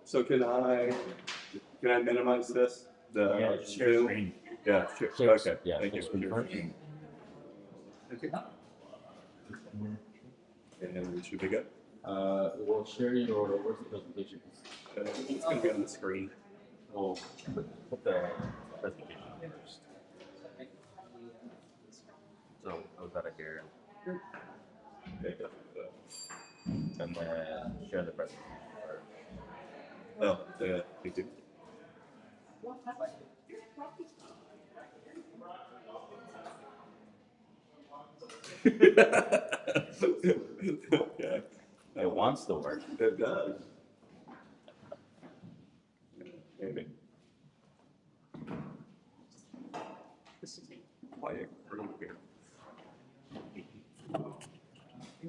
So can I minimize this? The share Zoom? screen. Yeah, sure. Okay. Yeah, Thank you. And we should be good. We'll share your where's the presentation. It's going to be on the screen. We'll put the presentation first. So I'll put it here. And then share the presentation. Oh, yeah, thank you. Yeah. It wants to work. It does. Maybe. Quiet room here.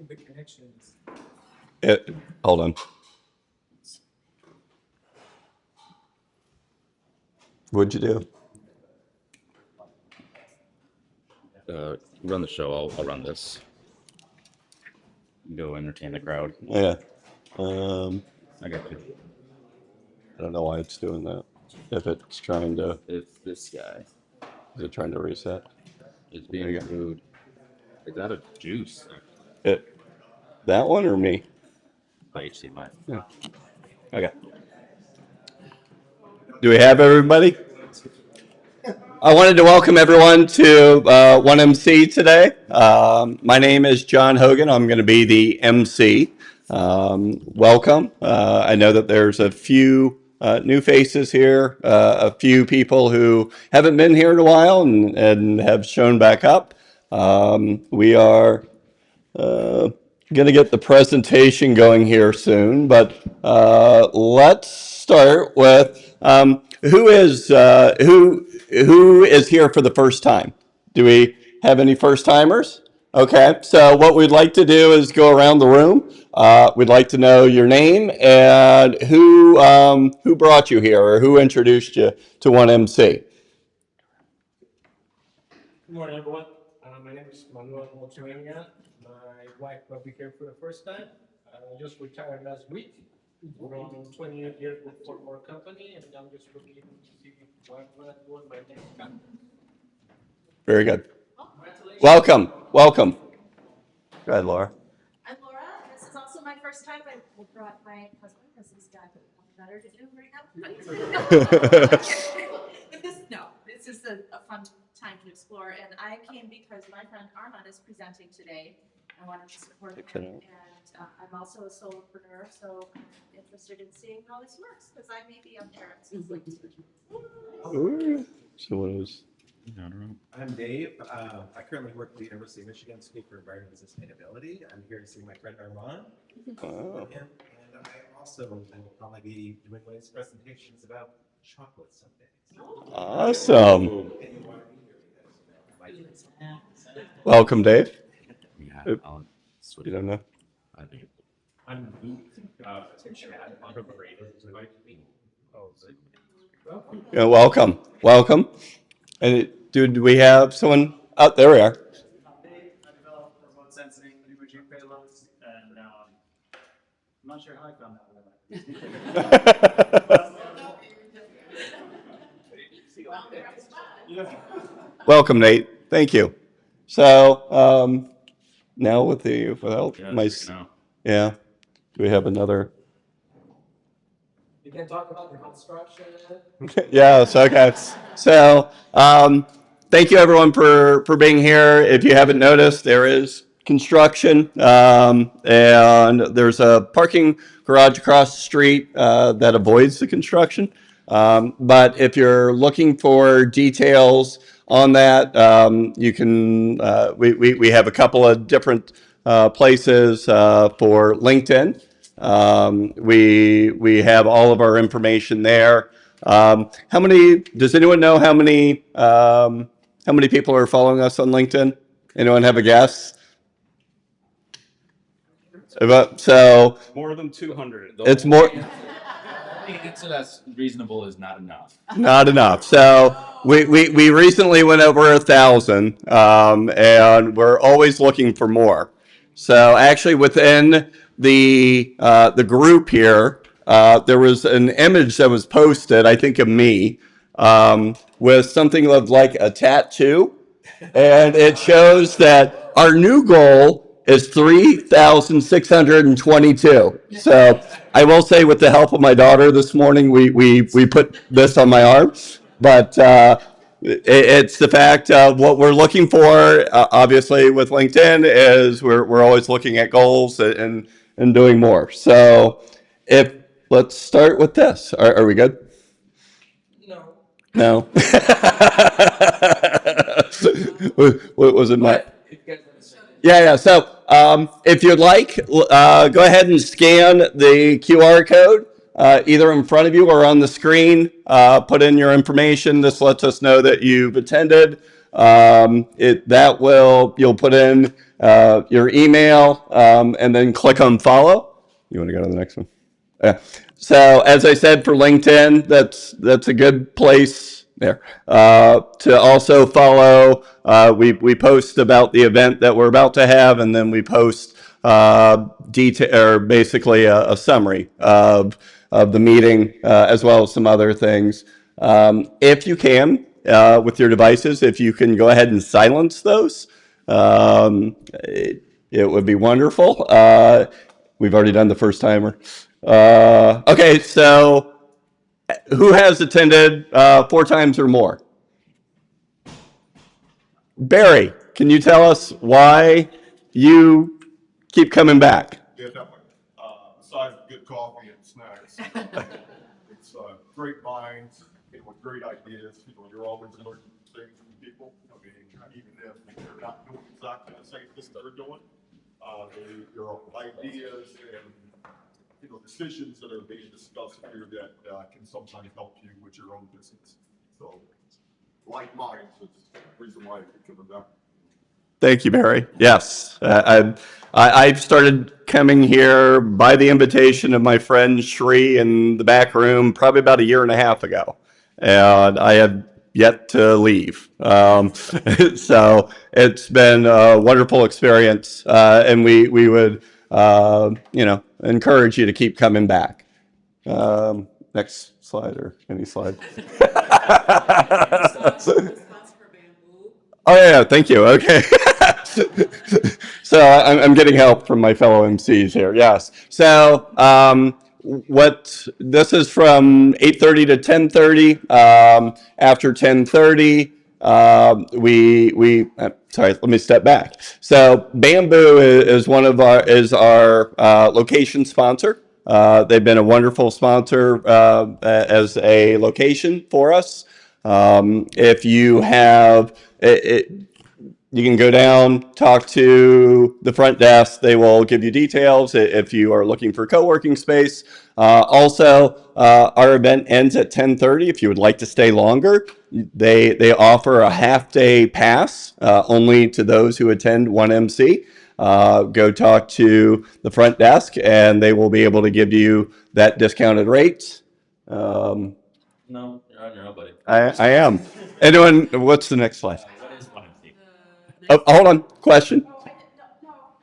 The connections. Hold on. What'd you do? Run the show. I'll run this. Go entertain the crowd. Yeah. I got you. I don't know why it's doing that. If it's trying to, It's this guy. is it trying to reset? It's There being you go. rude. It's out of juice. That one or me? By HDMI. Yeah. Okay. Do we have everybody? I wanted to welcome everyone to 1MC today. My name is John Hogan. I'm going to be the MC. Welcome. I know that there's a few new faces here, a few people who haven't been here in a while and have shown back up. We are going to get the presentation going here soon, but let's start with who is here for the first time? Do we have any first timers? Okay, so what we'd like to do is go around the room. We'd like to know your name and who brought you here or who introduced you to 1MC. Good morning, everyone. My name is Arman Golrokhian. My wife will be here for the first time. I just retired last week. From 28 years with Fort Moore Company, and I'm just looking to see what I'm going to do in my next company. Very good. Congratulations. Welcome. Go ahead, Laura. I'm Laura. This is also my first time. I brought my husband because he's got better to do right now. This is a fun time to explore. And I came because my friend Arman is presenting today. I wanted to support him. And I'm also a solopreneur, so I'm interested in seeing how this works because I may be up there at some point. So what was? I'm Dave. I currently work at the University of Michigan School for Environmental Sustainability. I'm here to see my friend Arman. Wow. And I also will probably be doing one of his presentations about chocolate someday. Awesome. Welcome, Dave. Yeah, I'll switch. You don't know? I think. I'm Chad. I'm from Yeah, welcome. And do we have someone? Oh, there we are. I developed remote sensing imaging payloads, and I'm not sure how I found that. Welcome, Nate. Thank you. So now without my yeah, do we have another? You can talk about the construction. Yes, okay. So, thank you everyone for being here. If you haven't noticed, there is construction, and there's a parking garage across the street that avoids the construction. But if you're looking for details on that, you can. We have a couple of different places for LinkedIn. We have all of our information there. Does anyone know how many people are following us on LinkedIn? Anyone have a guess? So More than 200. it's more. The answer that's reasonable is not enough. Not enough. So we recently went over 1,000, and we're always looking for more. So actually, within the group here, there was an image that was posted, I think of me, with something of like a tattoo. And it shows that our new goal is 3,622. So I will say, with the help of my daughter this morning, we put this on my arm. But it's the fact of what we're looking for. Obviously, with LinkedIn, is we're always looking at goals and doing more. So let's start with this. Are we good? No. What was it, Matt? Yeah. So if you'd like, go ahead and scan the QR code either in front of you or on the screen. Put in your information. This lets us know that you've attended. You'll put in your email and then click on follow. You want to go to the next one? Yeah. So as I said, for LinkedIn, that's a good place there to also follow. We post about the event that we're about to have, and then we post detail, or basically a summary of the meeting, as well as some other things. If you can, with your devices, if you can go ahead and silence those, it would be wonderful. We've already done the first timer. Okay, so who has attended 4 times or more? Barry, can you tell us why you keep coming back? Yeah, definitely. Besides good coffee and snacks, it's great minds, with great ideas. You're always learning things from people. I mean, even if they're not doing exactly the same thing they're doing, your ideas and decisions that are being discussed here that can sometimes help you with your own business. So, like minds is the reason why I keep coming back. Thank you, Barry. Yes, I've started coming here by the invitation of my friend Shri in the back room probably about 1.5 years ago, and I have yet to leave. So it's been a wonderful experience, and we would encourage you to keep coming back. Next slide, or any slide. Oh yeah, thank you. Okay. So I'm getting help from my fellow MCs here. Yes. So what this is from 8:30 to 10:30. After 10:30, sorry. Let me step back. So Bamboo is our location sponsor. They've been a wonderful sponsor as a location for us. If you have you can go down, talk to the front desk. They will give you details if you are looking for co-working space. Also, our event ends at 10:30. If you would like to stay longer, they offer a half-day pass only to those who attend 1MC. Go talk to the front desk, and they will be able to give you that discounted rate. No, you're on your own, buddy. I am. Anyone? What's the next slide? What is 1MC? Oh, hold on. Question. No,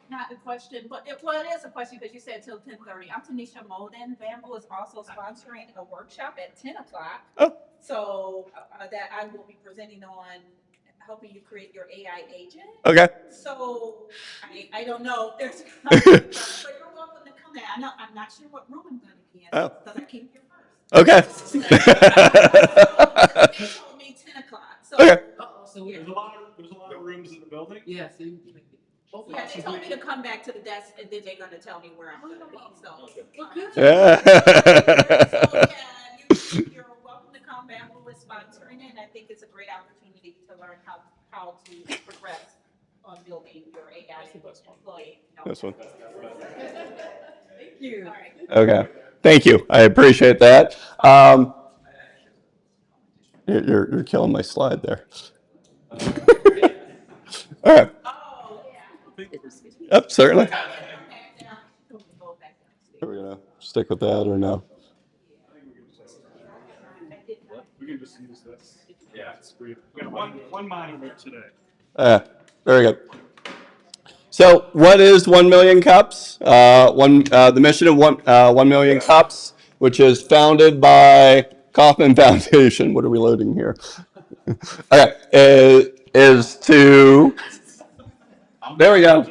not a question, but it is a question because you said till 10:30. I'm Tanisha Molden. Bamboo is also sponsoring a workshop at 10 o'clock. Oh. So that I will be presenting on helping you create your AI agent. Okay. So I don't know if there's, but you're welcome to come in. I'm not sure what room I'm going to be in because I came here first. Okay. They told me 10 o'clock. So, Okay. So there's a lot of rooms in the building? Yeah, they told me to come back to the desk and then they're going to tell me where I'm going to be. So, Yeah. you're welcome to come. Bamboo is sponsoring it, and I think it's a great opportunity to learn how to progress on building your AI employee. This one. Thank you. All right. Okay. Thank you. I appreciate that. You're killing my slide there. All right. Oh, yeah. Yep, certainly. Back down. Go back down. Are we gonna stick with that or no? We can just use this. Yeah, it's great. We got one monitor today. Very good. So, what is 1 Million Cups? The mission of 1 Million Cups which is founded by Kauffman Foundation. What are we loading here? Okay, is to, there we go.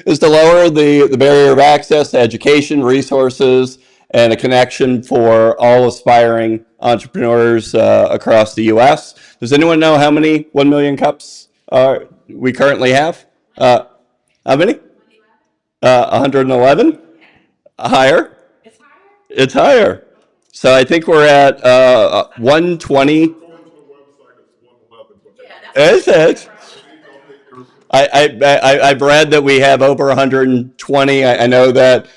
Is to lower the barrier of access to education, resources, and a connection for all aspiring entrepreneurs across the U.S. Does anyone know how many 1 million cups we currently have? How many? 111? Higher? It's higher. So I think we're at 120. Go into the website, it's 111. Is it? I've read that we have over 120. I know that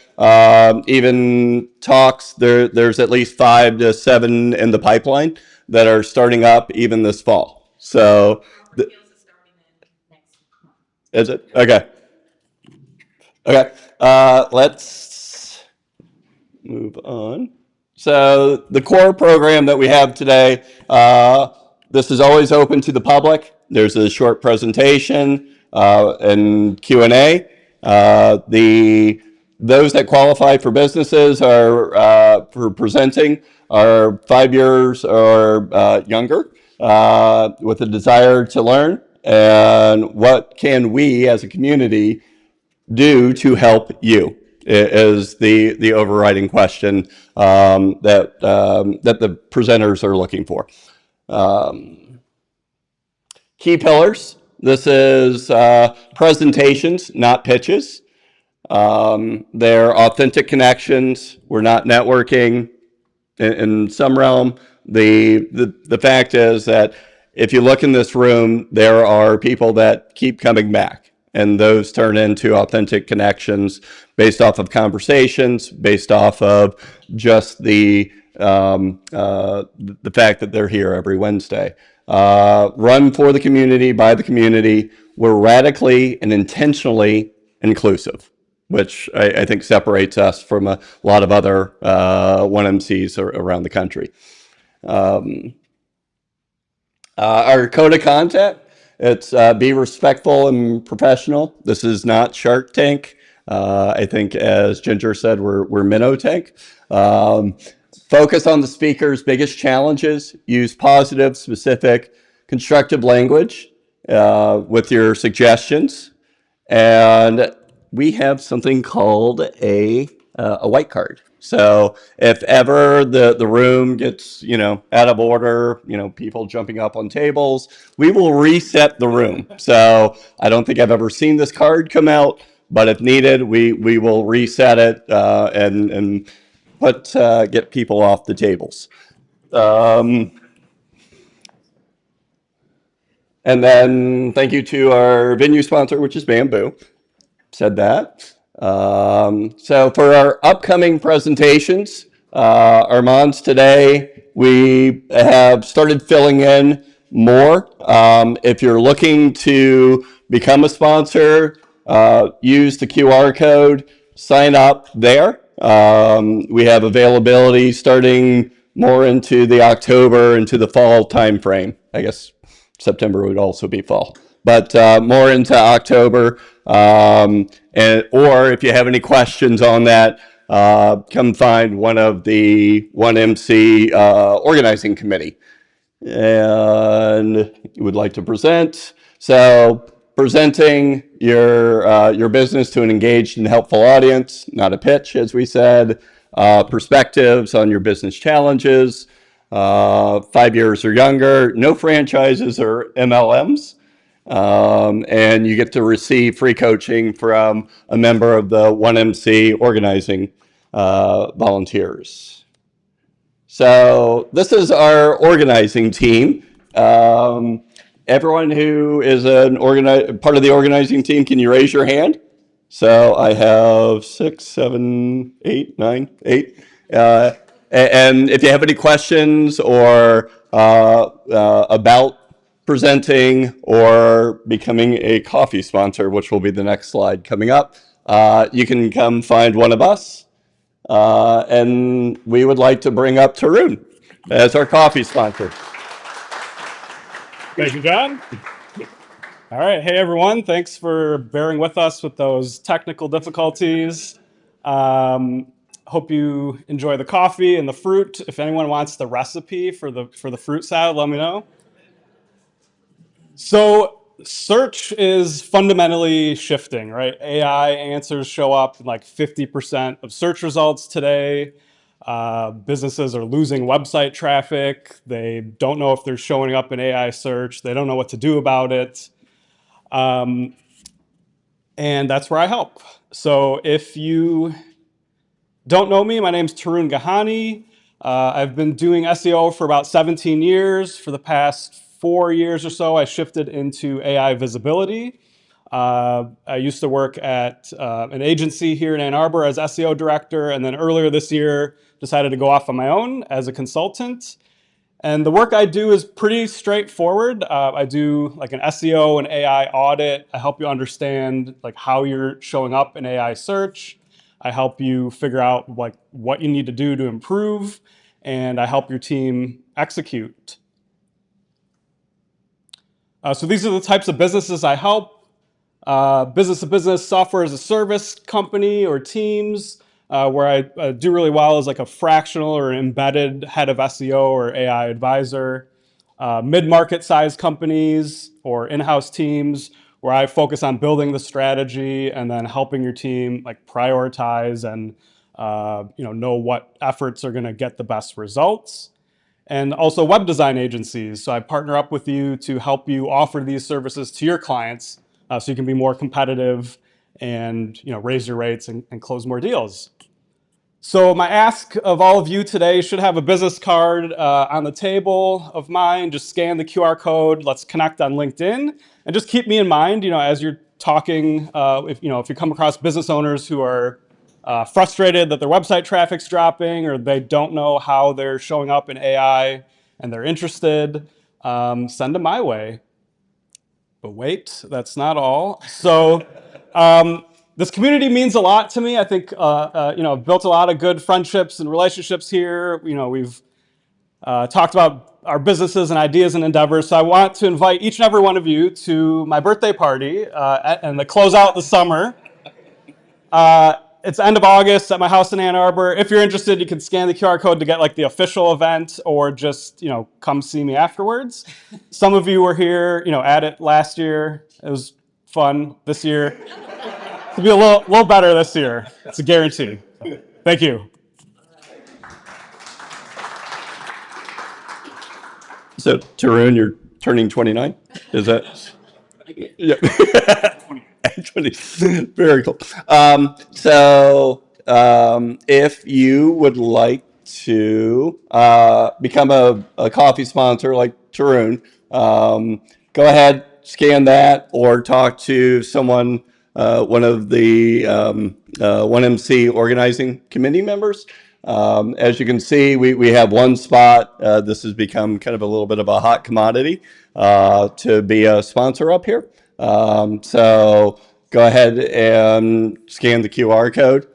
even talks, there's at least 5 to 7 in the pipeline that are starting up even this fall. So, is it? Okay. Okay. Let's move on. So the core program that we have today, this is always open to the public. There's a short presentation and Q&A. Those that qualify for businesses are for presenting are 5 years or younger with a desire to learn. And what can we as a community do to help you is the overriding question that the presenters are looking for. Key pillars. This is presentations, not pitches. They're authentic connections. We're not networking in some realm. The fact is that if you look in this room, there are people that keep coming back, and those turn into authentic connections based off of conversations, based off of just the fact that they're here every Wednesday. Run for the community, by the community. We're radically and intentionally inclusive, which I think separates us from a lot of other 1MCs around the country. Our code of conduct, it's be respectful and professional. This is not Shark Tank. I think, as Ginger said, we're Minnow Tank. Focus on the speaker's biggest challenges. Use positive, specific, constructive language with your suggestions. And we have something called a white card. So if ever the room gets, out of order, people jumping up on tables, we will reset the room. So I don't think I've ever seen this card come out, but if needed, we will reset it and get people off the tables. And then thank you to our venue sponsor, which is Bamboo. Said that. So for our upcoming presentations, Arman's today, we have started filling in more. If you're looking to become a sponsor, use the QR code, sign up there. We have availability starting more into the October, into the fall timeframe. I guess September would also be fall, but more into October. Or if you have any questions on that, come find one of the 1MC organizing committee. And you would like to present. So presenting your business to an engaged and helpful audience, not a pitch, as we said. Perspectives on your business challenges. 5 years or younger. No franchises or MLMs. And you get to receive free coaching from a member of the 1MC organizing volunteers. So this is our organizing team. Everyone who is part of the organizing team, can you raise your hand? So I have 6, 7, 8, 9, 8. And if you have any questions or about presenting or becoming a coffee sponsor, which will be the next slide coming up, you can come find one of us. And we would like to bring up Tarun as our coffee sponsor. Thank you, John. All right. Hey, everyone. Thanks for bearing with us with those technical difficulties. Hope you enjoy the coffee and the fruit. If anyone wants the recipe for the fruit salad, let me know. So search is fundamentally shifting, right? AI answers show up in like 50% of search results today. Businesses are losing website traffic. They don't know if they're showing up in AI search. They don't know what to do about it. And that's where I help. So if you don't know me, my name's Tarun Gahani. I've been doing SEO for about 17 years. For the past 4 years or so, I shifted into AI visibility. I used to work at an agency here in Ann Arbor as SEO director, and then earlier this year decided to go off on my own as a consultant. And the work I do is pretty straightforward. I do like an SEO and AI audit. I help you understand like how you're showing up in AI search. I help you figure out like what you need to do to improve, and I help your team execute. So these are the types of businesses I help. Business-to-business software as a service company or teams. Where I do really well as like a fractional or embedded head of SEO or AI advisor. Mid-market size companies or in-house teams where I focus on building the strategy and then helping your team like prioritize and know what efforts are going to get the best results. And also web design agencies. So I partner up with you to help you offer these services to your clients so you can be more competitive and raise your rates and close more deals. So my ask of all of you today should have a business card on the table of mine. Just scan the QR code. Let's connect on LinkedIn, and just keep me in mind. As you're talking, if you come across business owners who are frustrated that their website traffic's dropping or they don't know how they're showing up in AI and they're interested, send them my way. But wait, that's not all. So. This community means a lot to me. I think I've built a lot of good friendships and relationships here. We've talked about our businesses and ideas and endeavors. So I want to invite each and every one of you to my birthday party and the close out the summer. It's end of August at my house in Ann Arbor. If you're interested, you can scan the QR code to get like the official event, or just come see me afterwards. Some of you were here, at it last year. It was fun. This year. It'll be a little better this year. It's a guarantee. Thank you. So, Tarun, you're turning 29? Is that? Yeah. 20. Very cool. If you would like to become a coffee sponsor like Tarun, go ahead, scan that, or talk to someone, one of the 1MC organizing committee members. As you can see, we have one spot. This has become kind of a little bit of a hot commodity to be a sponsor up here. So go ahead and scan the QR code.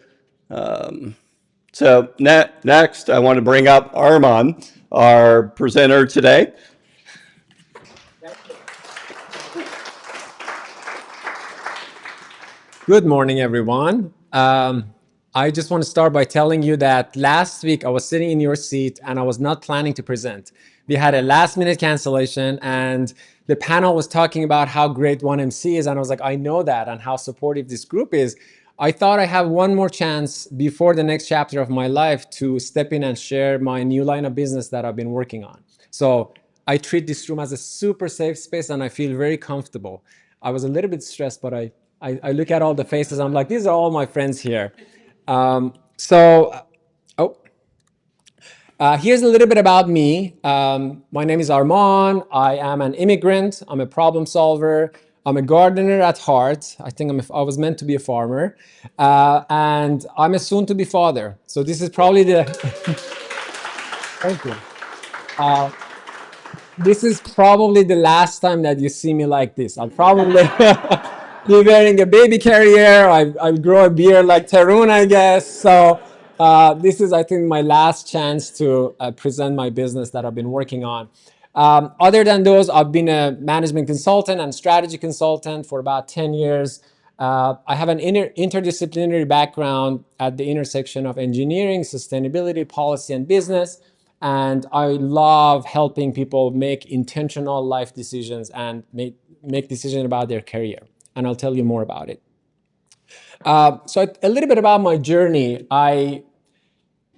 Next, I want to bring up Arman, our presenter today. Good morning, everyone. I just want to start by telling you that last week I was sitting in your seat and I was not planning to present. We had a last-minute cancellation and the panel was talking about how great 1MC is, and I was like, I know that, and how supportive this group is. I thought I have one more chance before the next chapter of my life to step in and share my new line of business that I've been working on. So I treat this room as a super safe space and I feel very comfortable. I was a little bit stressed, but I look at all the faces. I'm like, these are all my friends here. Here's a little bit about me. My name is Arman. I am an immigrant. I'm a problem solver. I'm a gardener at heart. I think I was meant to be a farmer. And I'm a soon-to-be father. So this is probably the... Thank you. This is probably the last time that you see me like this. I'll probably be wearing a baby carrier. I grow a beard like Tarun, I guess. So this is, I think, my last chance to present my business that I've been working on. Other than those, I've been a management consultant and strategy consultant for about 10 years. I have an interdisciplinary background at the intersection of engineering, sustainability, policy, and business. And I love helping people make intentional life decisions and make decisions about their career. And I'll tell you more about it. So a little bit about my journey. I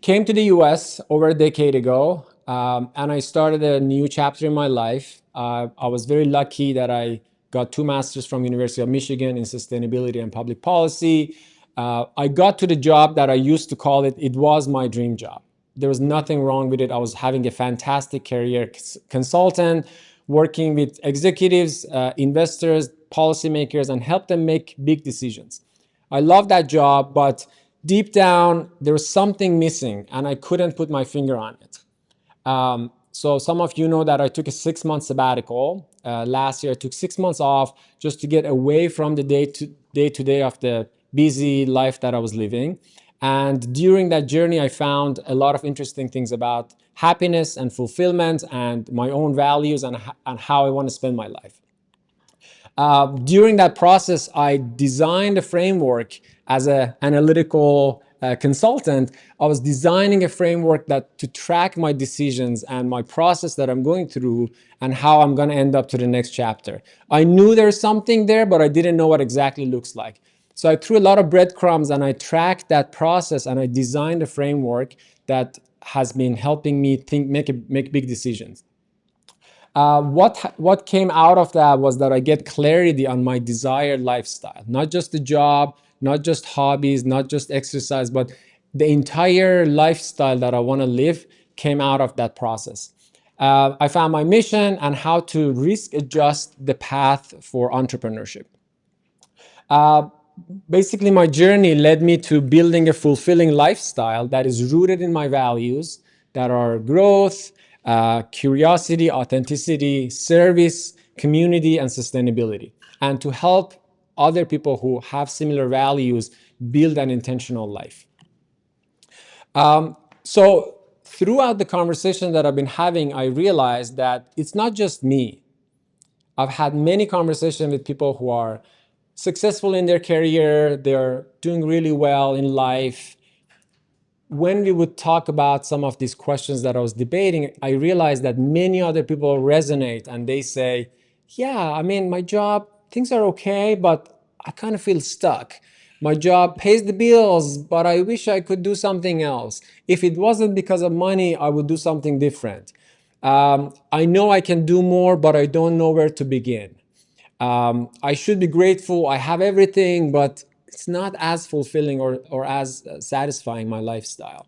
came to the US over a decade ago, and I started a new chapter in my life. I was very lucky that I got 2 masters from University of Michigan in sustainability and public policy. I got to the job that I used to call it was my dream job. There was nothing wrong with it. I was having a fantastic career, consultant, working with executives, investors, policymakers, and help them make big decisions. I love that job, but deep down, there was something missing, and I couldn't put my finger on it. So some of you know that I took a 6-month sabbatical. Last year, I took 6 months off just to get away from the day-to-day of the busy life that I was living. And during that journey, I found a lot of interesting things about happiness and fulfillment and my own values and how I want to spend my life. During that process, I designed a framework as an analytical consultant. I was designing a framework to track my decisions and my process that I'm going through and how I'm going to end up to the next chapter. I knew there's something there, but I didn't know what exactly it looks like. So I threw a lot of breadcrumbs and I tracked that process and I designed a framework that has been helping me make big decisions. What came out of that was that I get clarity on my desired lifestyle, not just the job, not just hobbies, not just exercise, but the entire lifestyle that I want to live came out of that process. I found my mission and how to risk adjust the path for entrepreneurship. Basically, my journey led me to building a fulfilling lifestyle that is rooted in my values that are growth, curiosity, authenticity, service, community, and sustainability, and to help other people who have similar values build an intentional life. So throughout the conversation that I've been having, I realized that it's not just me. I've had many conversations with people who are successful in their career, they're doing really well in life. When we would talk about some of these questions that I was debating, I realized that many other people resonate and they say, yeah, I mean, my job, things are okay, but I kind of feel stuck. My job pays the bills, but I wish I could do something else. If it wasn't because of money, I would do something different. I know I can do more, but I don't know where to begin. I should be grateful. I have everything, but it's not as fulfilling or as satisfying my lifestyle.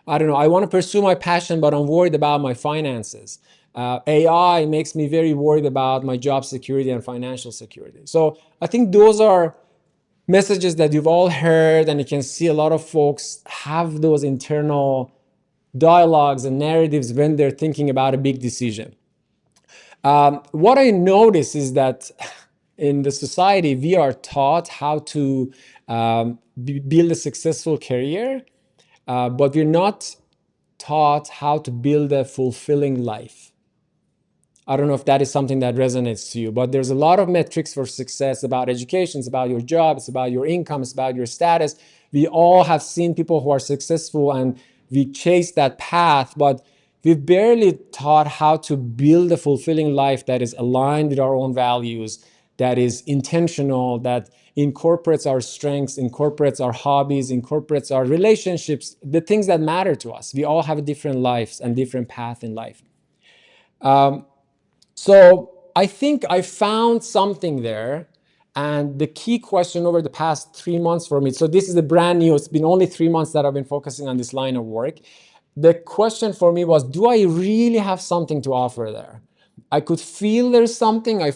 I don't know. I want to pursue my passion, but I'm worried about my finances. AI makes me very worried about my job security and financial security. So I think those are messages that you've all heard, and you can see a lot of folks have those internal dialogues and narratives when they're thinking about a big decision. What I notice is that in the society, we are taught how to build a successful career, but we're not taught how to build a fulfilling life. I don't know if that is something that resonates to you, but there's a lot of metrics for success about education, it's about your job, it's about your income, it's about your status. We all have seen people who are successful and we chase that path, but we've barely taught how to build a fulfilling life that is aligned with our own values, that is intentional, that incorporates our strengths, incorporates our hobbies, incorporates our relationships, the things that matter to us. We all have different lives and different paths in life. So I think I found something there. And the key question over the past 3 months for me, so this is a brand new, it's been only 3 months that I've been focusing on this line of work. The question for me was, do I really have something to offer there? I could feel there's something, I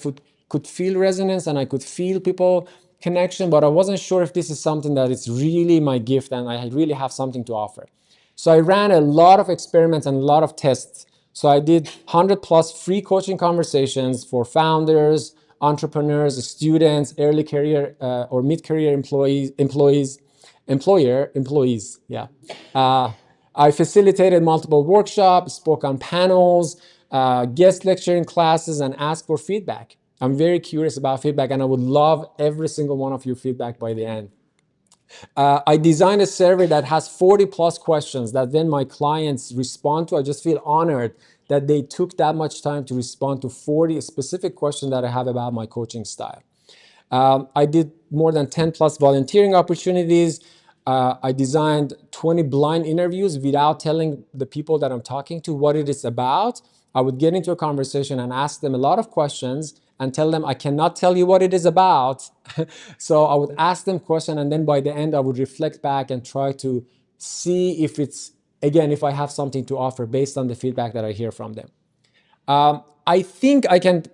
could feel resonance and I could feel people connection, but I wasn't sure if this is something that is really my gift and I really have something to offer. So I ran a lot of experiments and a lot of tests. So I did 100+ free coaching conversations for founders, entrepreneurs, students, early career or mid-career employees. Yeah. I facilitated multiple workshops, spoke on panels, guest lecturing classes, and asked for feedback. I'm very curious about feedback, and I would love every single one of your feedback by the end. I designed a survey that has 40 plus questions that then my clients respond to. I just feel honored that they took that much time to respond to 40 specific questions that I have about my coaching style. I did more than 10 plus volunteering opportunities. I designed 20 blind interviews without telling the people that I'm talking to what it is about. I would get into a conversation and ask them a lot of questions and tell them I cannot tell you what it is about. So I would ask them questions, and then by the end I would reflect back and try to see if it's, again, if I have something to offer based on the feedback that I hear from them. I think I can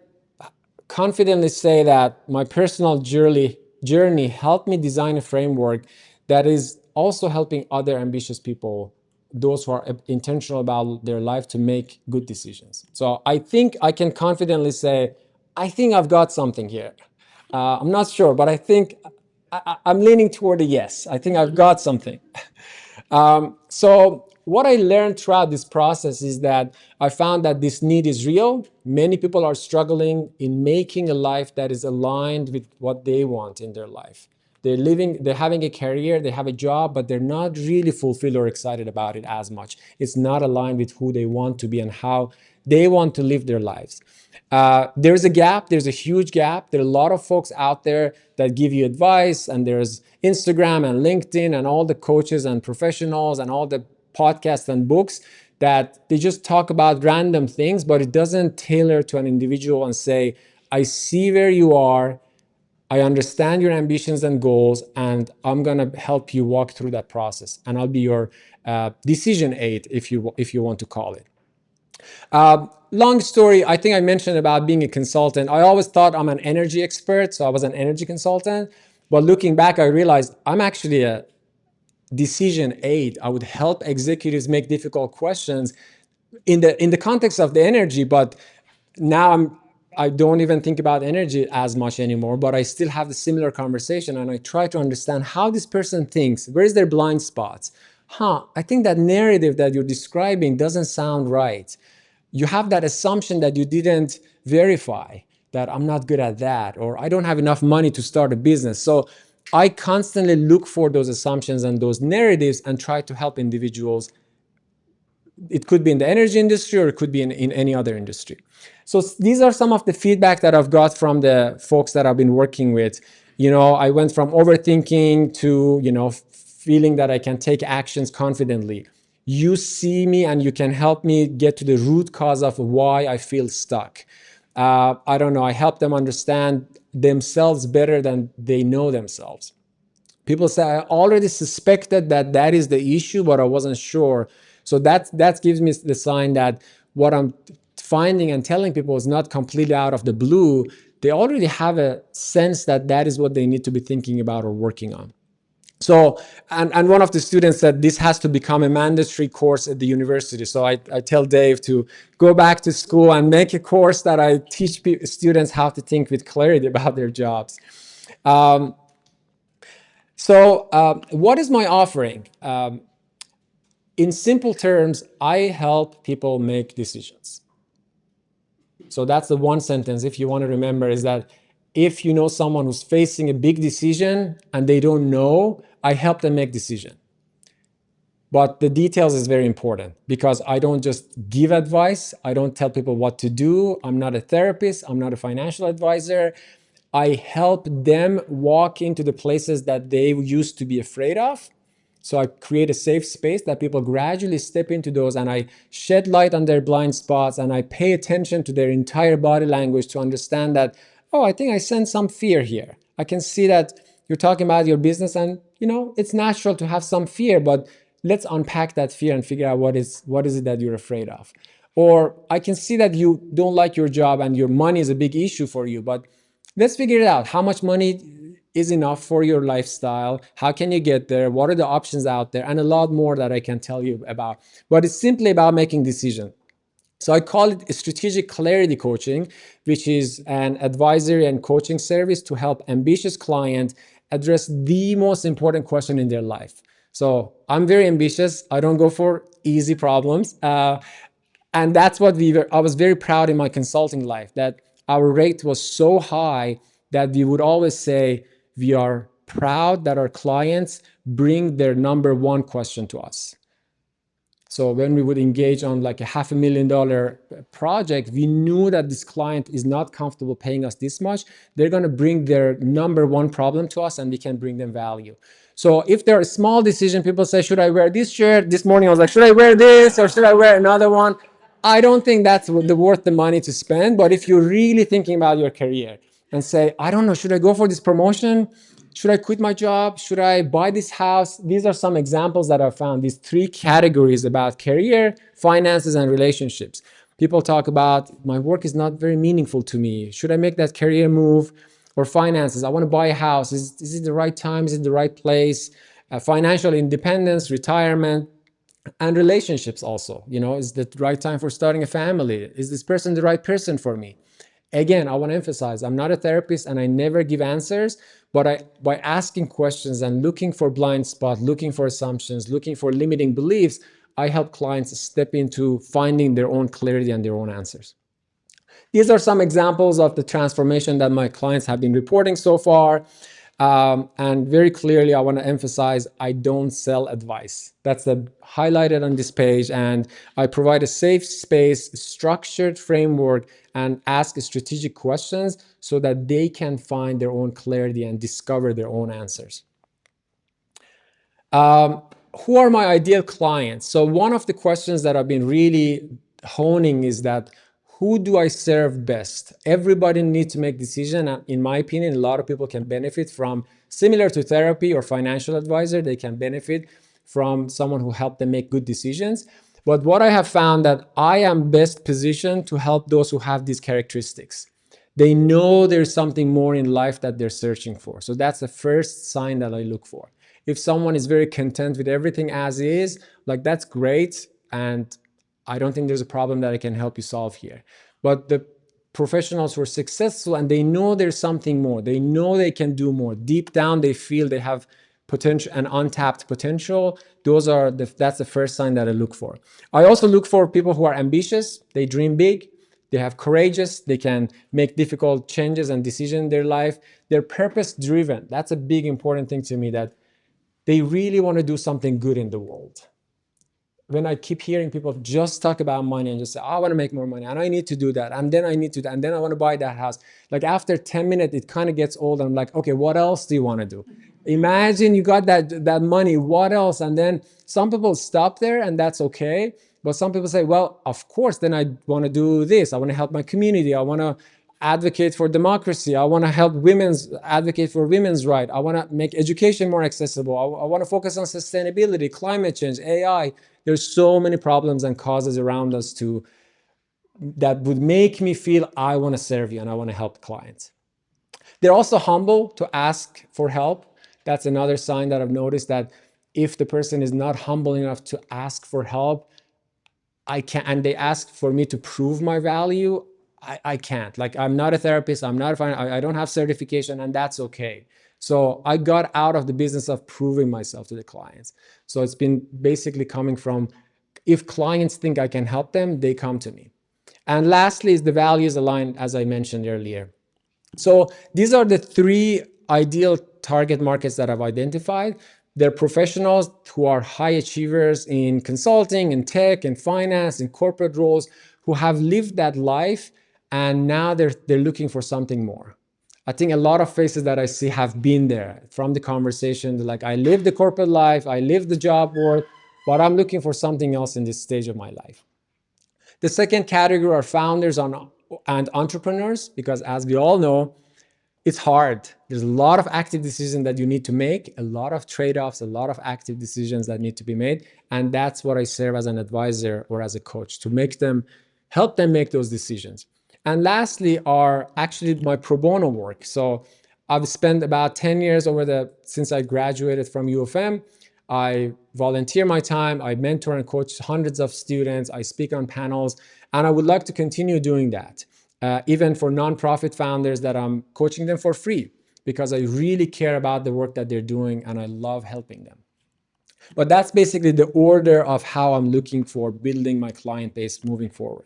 confidently say that my personal journey helped me design a framework that is also helping other ambitious people, those who are intentional about their life, to make good decisions. So I think I can confidently say, I think I've got something here. I'm not sure, but I think I'm leaning toward a yes. I think I've got something. So what I learned throughout this process is that I found that this need is real. Many people are struggling in making a life that is aligned with what they want in their life. They're having a career, they have a job, but they're not really fulfilled or excited about it as much. It's not aligned with who they want to be and how they want to live their lives. There's a gap, there's a huge gap. There are a lot of folks out there that give you advice, and there's Instagram and LinkedIn and all the coaches and professionals and all the podcasts and books that they just talk about random things, but it doesn't tailor to an individual and say, I see where you are, I understand your ambitions and goals, and I'm gonna help you walk through that process. And I'll be your decision aid, if you want to call it. Long story, I think I mentioned about being a consultant. I always thought I'm an energy expert, so I was an energy consultant. But looking back, I realized I'm actually a decision aid. I would help executives make difficult questions in the context of the energy, but now I don't even think about energy as much anymore, but I still have the similar conversation, and I try to understand how this person thinks. Where is their blind spots? I think that narrative that you're describing doesn't sound right. You have that assumption that you didn't verify, that I'm not good at that, or I don't have enough money to start a business. So I constantly look for those assumptions and those narratives and try to help individuals. It could be in the energy industry, or it could be in any other industry. So these are some of the feedback that I've got from the folks that I've been working with. I went from overthinking to, feeling that I can take actions confidently. You see me and you can help me get to the root cause of why I feel stuck. I don't know, I help them understand themselves better than they know themselves. People say, I already suspected that is the issue, but I wasn't sure. So that gives me the sign that what I'm finding and telling people is not completely out of the blue. They already have a sense that is what they need to be thinking about or working on. So, and one of the students said this has to become a mandatory course at the university. So I tell Dave to go back to school and make a course that I teach students how to think with clarity about their jobs. What is my offering? In simple terms, I help people make decisions. So that's the one sentence, if you want to remember, is that if you know someone who's facing a big decision and they don't know, I help them make decision. But the details is very important, because I don't just give advice. I don't tell people what to do. I'm not a therapist. I'm not a financial advisor. I help them walk into the places that they used to be afraid of. So I create a safe space that people gradually step into those, and I shed light on their blind spots, and I pay attention to their entire body language to understand that, oh, I think I sense some fear here. I can see that you're talking about your business, and it's natural to have some fear, but let's unpack that fear and figure out what is it that you're afraid of. Or I can see that you don't like your job and your money is a big issue for you, but let's figure it out. How much money is enough for your lifestyle? How can you get there? What are the options out there? And a lot more that I can tell you about. But it's simply about making decisions. So I call it strategic clarity coaching, which is an advisory and coaching service to help ambitious clients address the most important question in their life. So I'm very ambitious. I don't go for easy problems. And that's what I was very proud in my consulting life, that our rate was so high that we would always say we are proud that our clients bring their number one question to us. So when we would engage on like a $500,000 project, we knew that this client is not comfortable paying us this much. They're going to bring their number one problem to us and we can bring them value. So if there are small decisions, people say, should I wear this shirt? This morning I was like, should I wear this or should I wear another one? I don't think that's worth the money to spend. But if you're really thinking about your career and say, I don't know, should I go for this promotion? Should I quit my job? Should I buy this house? These are some examples that I found, these three categories about career, finances, and relationships. People talk about, my work is not very meaningful to me. Should I make that career move? Or finances, I want to buy a house. Is it the right time? Is it the right place? Financial independence, retirement, and relationships also. Is the right time for starting a family? Is this person the right person for me? Again, I want to emphasize, I'm not a therapist and I never give answers, but by asking questions and looking for blind spots, looking for assumptions, looking for limiting beliefs, I help clients step into finding their own clarity and their own answers. These are some examples of the transformation that my clients have been reporting so far. And very clearly, I want to emphasize, I don't sell advice. That's highlighted on this page. And I provide a safe space, structured framework, and ask strategic questions so that they can find their own clarity and discover their own answers. Who are my ideal clients? So one of the questions that I've been really honing is that, who do I serve best? Everybody needs to make decisions. And in my opinion, a lot of people can benefit from, similar to therapy or financial advisor, they can benefit from someone who helped them make good decisions. But what I have found that I am best positioned to help those who have these characteristics. They know there's something more in life that they're searching for. So that's the first sign that I look for. If someone is very content with everything as is, like that's great. And I don't think there's a problem that I can help you solve here. But the professionals who are successful and they know there's something more, they know they can do more. Deep down, they feel they have potential and untapped potential. That's the first sign that I look for. I also look for people who are ambitious, they dream big, they have courageous, they can make difficult changes and decisions in their life. They're purpose driven. That's a big important thing to me, that they really want to do something good in the world. When I keep hearing people just talk about money and just say, I want to make more money and I need to do that and then I need to do that and then I want to buy that house. Like after 10 minutes, it kind of gets old. I'm like, okay, what else do you want to do? Imagine you got that money, what else? And then some people stop there and that's okay. But some people say, well, of course, then I want to do this. I want to help my community. I want to advocate for democracy. I want to help advocate for women's rights. I want to make education more accessible. I want to focus on sustainability, climate change, AI. There's so many problems and causes around us that would make me feel I want to serve you and I want to help clients. They're also humble to ask for help. That's another sign that I've noticed, that if the person is not humble enough to ask for help, and they ask for me to prove my value, I can't. Like, I'm not a therapist, I don't have certification, and that's okay. So I got out of the business of proving myself to the clients. So it's been basically coming from, if clients think I can help them, they come to me. And lastly is the values aligned, as I mentioned earlier. So these are the three ideal target markets that I've identified. They're professionals who are high achievers in consulting, in tech, in finance, in corporate roles, who have lived that life and now they're looking for something more. I think a lot of faces that I see have been there from the conversation. They're like, I lived the corporate life, I lived the job work, but I'm looking for something else in this stage of my life. The second category are founders and entrepreneurs, because as we all know, it's hard. There's a lot of active decisions that you need to make, a lot of trade-offs, a lot of active decisions that need to be made. And that's what I serve as an advisor or as a coach, to help them make those decisions. And lastly are actually my pro bono work. So I've spent about 10 years since I graduated from U of M. I volunteer my time, I mentor and coach hundreds of students, I speak on panels, and I would like to continue doing that. Even for nonprofit founders that I'm coaching them for free, because I really care about the work that they're doing and I love helping them. But that's basically the order of how I'm looking for building my client base moving forward.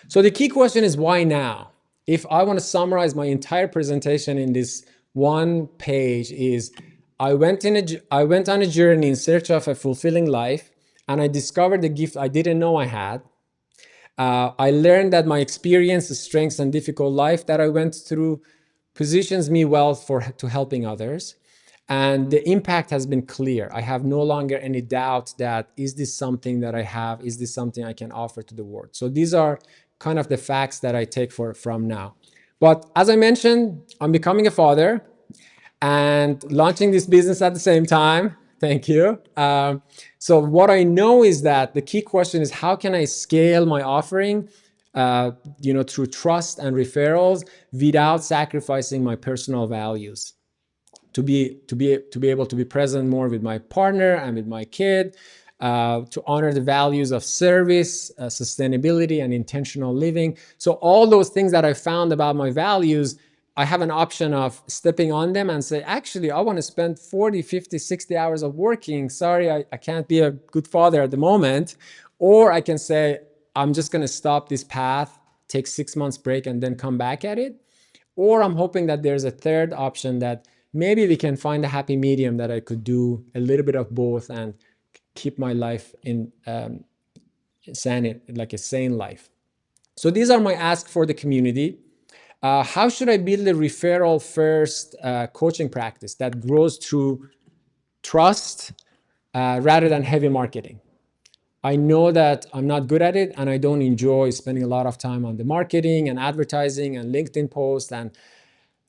So the key question is why now? If I want to summarize my entire presentation in this one page is I went on a journey in search of a fulfilling life, and I discovered a gift I didn't know I had. I learned that my experience, strengths, and difficult life that I went through positions me well to helping others. And the impact has been clear. I have no longer any doubt that is this something that I have? Is this something I can offer to the world? So these are kind of the facts that I take from now. But as I mentioned, I'm becoming a father and launching this business at the same time. Thank you. So what I know is that the key question is how can I scale my offering through trust and referrals without sacrificing my personal values? To be able to be present more with my partner and with my kid, to honor the values of service, sustainability, and intentional living. So all those things that I found about my values, I have an option of stepping on them and say, actually, I want to spend 40, 50, 60 hours of working. Sorry, I can't be a good father at the moment. Or I can say, I'm just going to stop this path, take 6 months break, and then come back at it. Or I'm hoping that there's a third option that maybe we can find a happy medium that I could do a little bit of both and keep my life in like a sane life. So these are my asks for the community. How should I build a referral first coaching practice that grows through trust rather than heavy marketing? I know that I'm not good at it, and I don't enjoy spending a lot of time on the marketing and advertising and LinkedIn posts and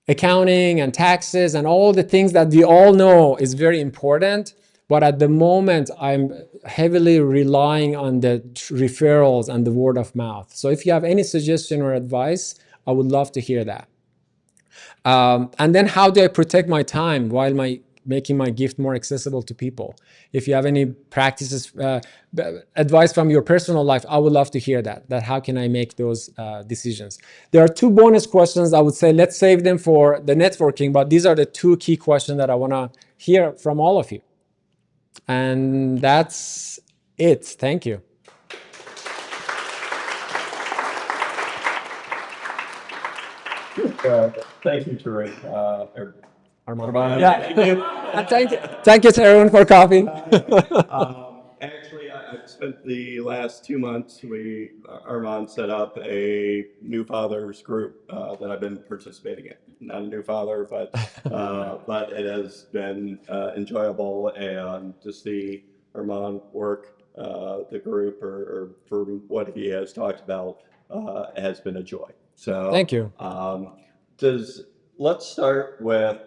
accounting and taxes and all the things that we all know is very important. But at the moment, I'm heavily relying on the referrals and the word of mouth. So if you have any suggestion or advice, I would love to hear that. And then how do I protect my time while making my gift more accessible to people? If you have any practices, advice from your personal life, I would love to hear that how can I make those decisions? There are 2 bonus questions. I would say let's save them for the networking, but these are the 2 key questions that I want to hear from all of you. And that's it. Thank you. Thank you, Tariq. Arman. Yeah. And thank you to everyone for coffee. Actually, I've spent the last 2 months, Arman set up a new fathers group that I've been participating in. Not a new father, but it has been enjoyable, and to see Arman work the group or for what he has talked about has been a joy. So Thank you. Let's start with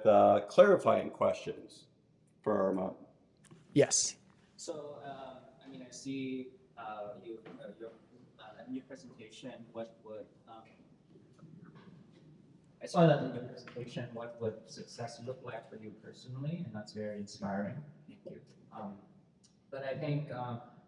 clarifying questions for Arman. Yes. So, I see your in your presentation. I saw that in your presentation. What would success look like for you personally, and that's very inspiring. Thank you. But I think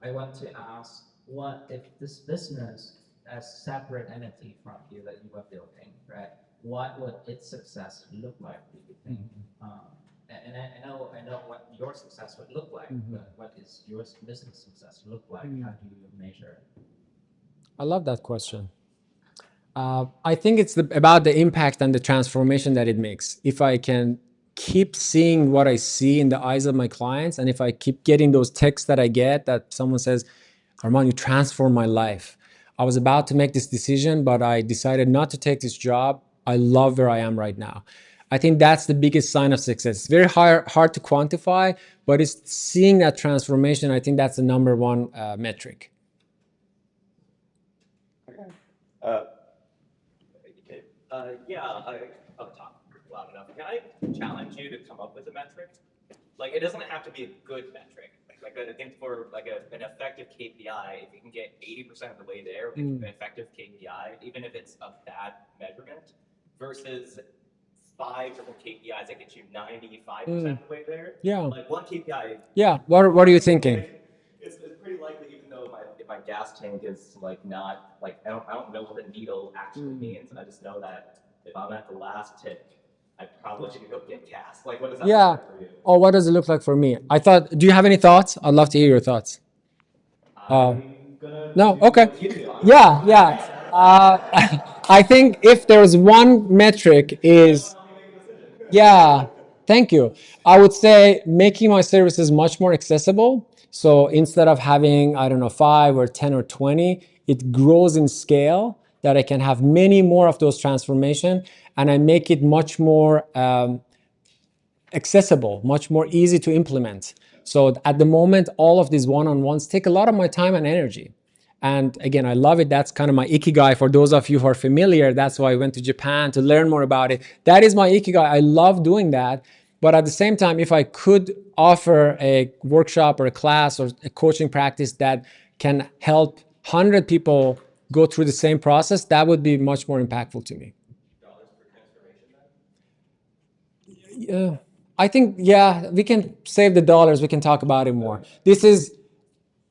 I want to ask, what if this business, as separate entity from you that you are building, right? What would its success look like? Do you think? And I know what your success would look like, but what is your business success look like? How do you measure it? I love that question. I think it's about the impact and the transformation that it makes. If I can keep seeing what I see in the eyes of my clients, and if I keep getting those texts that I get that someone says, Arman, you transformed my life. I was about to make this decision, but I decided not to take this job. I love where I am right now. I think that's the biggest sign of success. It's very hard to quantify, but it's seeing that transformation. I think that's the number one metric. I'll talk loud enough. Can I challenge you to come up with a metric? Like, it doesn't have to be a good metric. Like, I think for like an effective KPI, if you can get 80% of the way there with an effective KPI, even if it's a bad measurement, versus 5 different KPIs that get you 95% of the way there. Yeah. Like one KPI. Yeah. What are you thinking? It's pretty likely, even though if my gas tank is like not like I don't know what a needle actually means. I just know that if I'm at the last tick, I probably should go get gas. Like, what does that look like for you? Oh, what does it look like for me? Do you have any thoughts? I'd love to hear your thoughts. No. Okay. Yeah. I think if there's one metric is, yeah, thank you. I would say making my services much more accessible. So instead of having, I don't know, 5 or 10 or 20, it grows in scale that I can have many more of those transformation, and I make it much more accessible, much more easy to implement. So at the moment, all of these one-on-ones take a lot of my time and energy. And again, I love it. That's kind of my ikigai. For those of you who are familiar, that's why I went to Japan to learn more about it. That is my ikigai. I love doing that. But at the same time, if I could offer a workshop or a class or a coaching practice that can help 100 people go through the same process, that would be much more impactful to me. Yeah, I think, yeah, we can save the dollars. We can talk about it more. This is,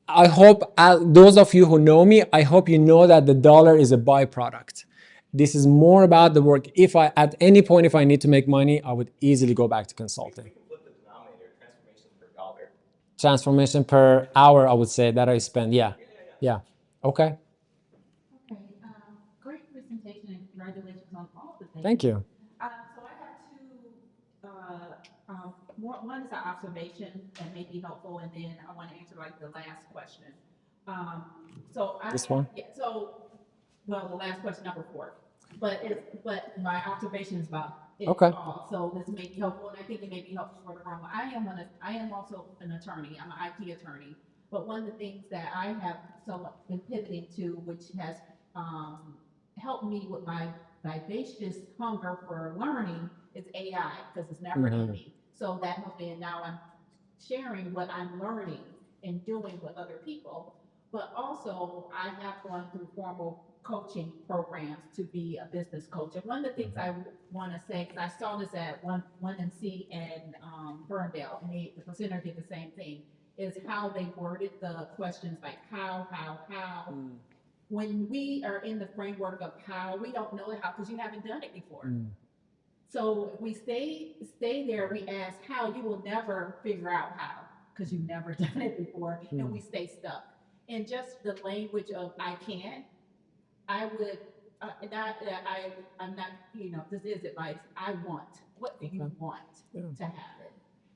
I hope those of you who know me, I hope you know that the dollar is a byproduct. This is more about the work. If I, at any point, if I need to make money, I would easily go back to consulting. Flip the denominator, transformation per dollar. Transformation per hour, I would say, that I spend. Yeah. Yeah. Okay. Okay, great presentation and congratulations on all the things. Thank you. So I have two, one is an observation that may be helpful, and then I want to answer like the last question. So I. This one? Yeah, so, well, the last question, number 4, but my observation is about it Okay. all. So this may be helpful, and I think it may be helpful for the room. I am also an attorney. I'm an IT attorney. But one of the things that I have somewhat been pivoting to, which has helped me with my vivacious hunger for learning, is AI, because it's never ending. So that helps me, and now I'm sharing what I'm learning and doing with other people. But also, I have gone through formal coaching programs to be a business coach. And one of the things I want to say, because I saw this at one MC in Ferndale, and the presenter did the same thing, is how they worded the questions, like how. When we are in the framework of how, we don't know how because you haven't done it before. So if we stay there, we ask how, you will never figure out how because you've never done it before, and we stay stuck. And just the language of I can't, I would, I'm not, this is advice. I want. What do you want to happen?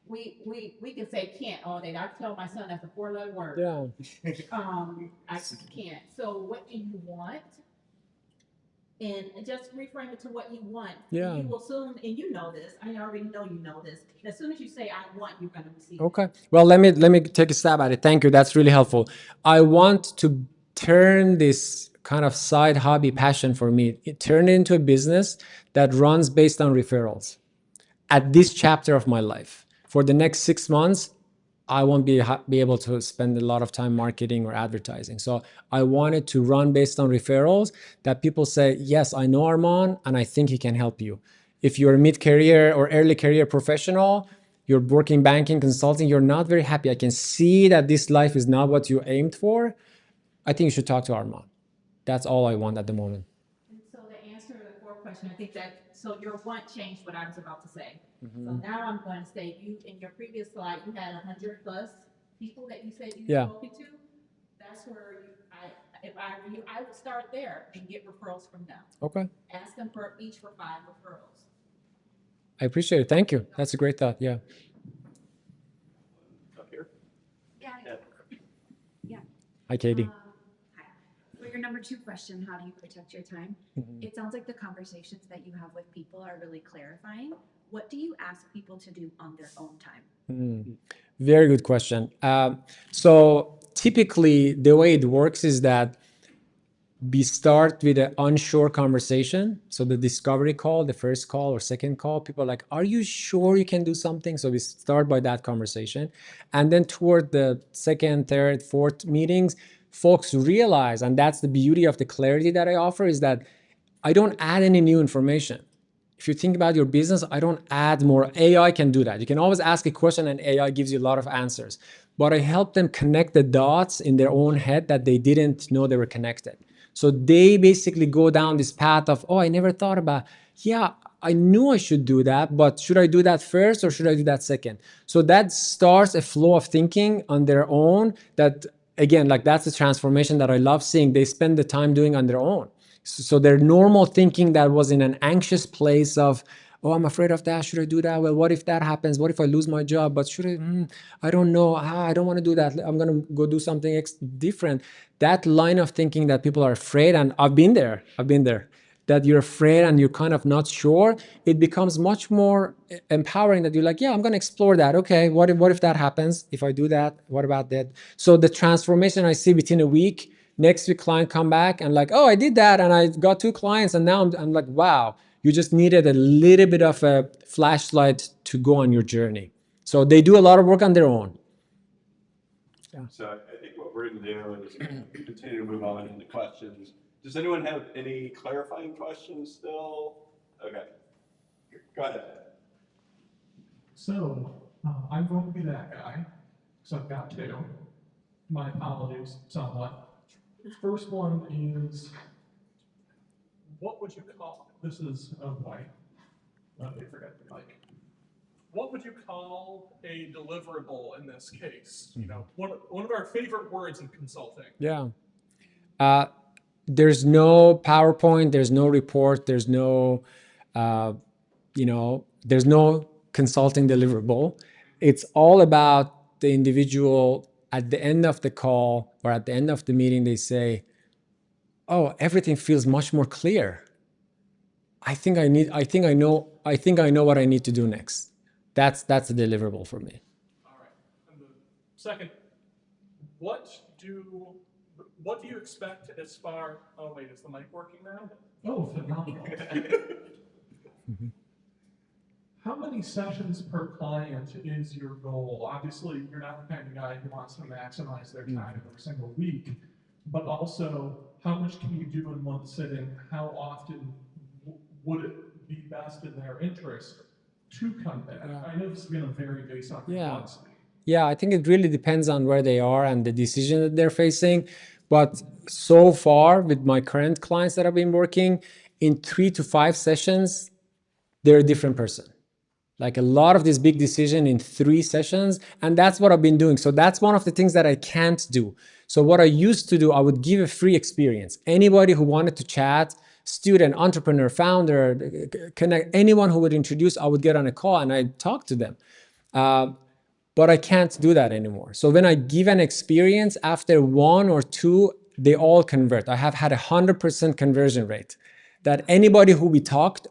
We can say can't all day. I tell my son that's a 4-letter word. Yeah. I can't. So what do you want? And just reframe it to what you want. Yeah. And you will soon, and you know this. I already know you know this. As soon as you say I want, you're going to receive. Okay. Well, let me take a stab at it. Thank you. That's really helpful. I want to turn this kind of side hobby passion for me, turn it into a business that runs based on referrals. At this chapter of my life, for the next 6 months, I won't be able to spend a lot of time marketing or advertising. So I wanted to run based on referrals that people say, yes, I know Arman and I think he can help you. If you're a mid-career or early career professional, you're working banking, consulting, you're not very happy. I can see that this life is not what you aimed for. I think you should talk to Arman. That's all I want at the moment. And so the answer to the 4th question, I think that, so your want changed what I was about to say. So now I'm going to say, you, in your previous slide, you had 100 plus people that you said you spoke to. That's where if I were you, I would start there and get referrals from them. Okay. Ask them for each for 5 referrals. I appreciate it. Thank you. That's a great thought. Yeah. Up here. Yeah. Hi, Katie. Hi. For your number 2 question, how do you protect your time? It sounds like the conversations that you have with people are really clarifying. What do you ask people to do on their own time? Very good question. So typically the way it works is that we start with an unsure conversation. So the discovery call, the first call or second call, people are like, are you sure you can do something? So we start by that conversation. And then toward the 2nd, 3rd, 4th meetings, folks realize, and that's the beauty of the clarity that I offer, is that I don't add any new information. If you think about your business, I don't add more. AI can do that. You can always ask a question and AI gives you a lot of answers. But I help them connect the dots in their own head that they didn't know they were connected. So they basically go down this path of, oh, I never thought about, yeah, I knew I should do that, but should I do that first or should I do that second? So that starts a flow of thinking on their own that, again, like that's the transformation that I love seeing. They spend the time doing on their own. So their normal thinking that was in an anxious place of, oh, I'm afraid of that. Should I do that? Well, what if that happens? What if I lose my job? But should I? I don't know. I don't want to do that. I'm going to go do something different. That line of thinking that people are afraid, and I've been there, that you're afraid and you're kind of not sure, it becomes much more empowering that you're like, yeah, I'm going to explore that. Okay, what if that happens? If I do that, what about that? So the transformation I see within a week, next week client come back and like, oh, I did that and I got 2 clients and now I'm like, wow, you just needed a little bit of a flashlight to go on your journey. So they do a lot of work on their own. Yeah. So I think what we're going to do is continue to move on into questions. Does anyone have any clarifying questions still? Okay, go ahead. So I'm going to be that guy, so I've got 2. My apologies, somewhat. First one is, what would you call, this is, oh boy, let me forget the mic. What would you call a deliverable in this case? You know, one of our favorite words in consulting. Yeah. There's no PowerPoint, there's no report, there's no, there's no consulting deliverable. It's all about the individual. At the end of the call or at the end of the meeting, they say, oh, everything feels much more clear. I think I know what I need to do next. That's a deliverable for me. All right. And the second, what do you expect as far, oh wait, is the mic working now? Oh, phenomenal. How many sessions per client is your goal? Obviously, you're not the kind of guy who wants to maximize their time every single week, but also how much can you do in one sitting? How often would it be best in their interest to come back? I know this is going to vary based on complexity. Yeah, I think it really depends on where they are and the decision that they're facing. But so far, with my current clients that I've been working, in 3 to 5 sessions, they're a different person. Like a lot of this big decision in 3 sessions, and that's what I've been doing. So that's one of the things that I can't do. So what I used to do, I would give a free experience. Anybody who wanted to chat, student, entrepreneur, founder, connect, anyone who would introduce, I would get on a call and I'd talk to them. But I can't do that anymore. So when I give an experience, after 1 or 2, they all convert. I have had 100% conversion rate. That anybody who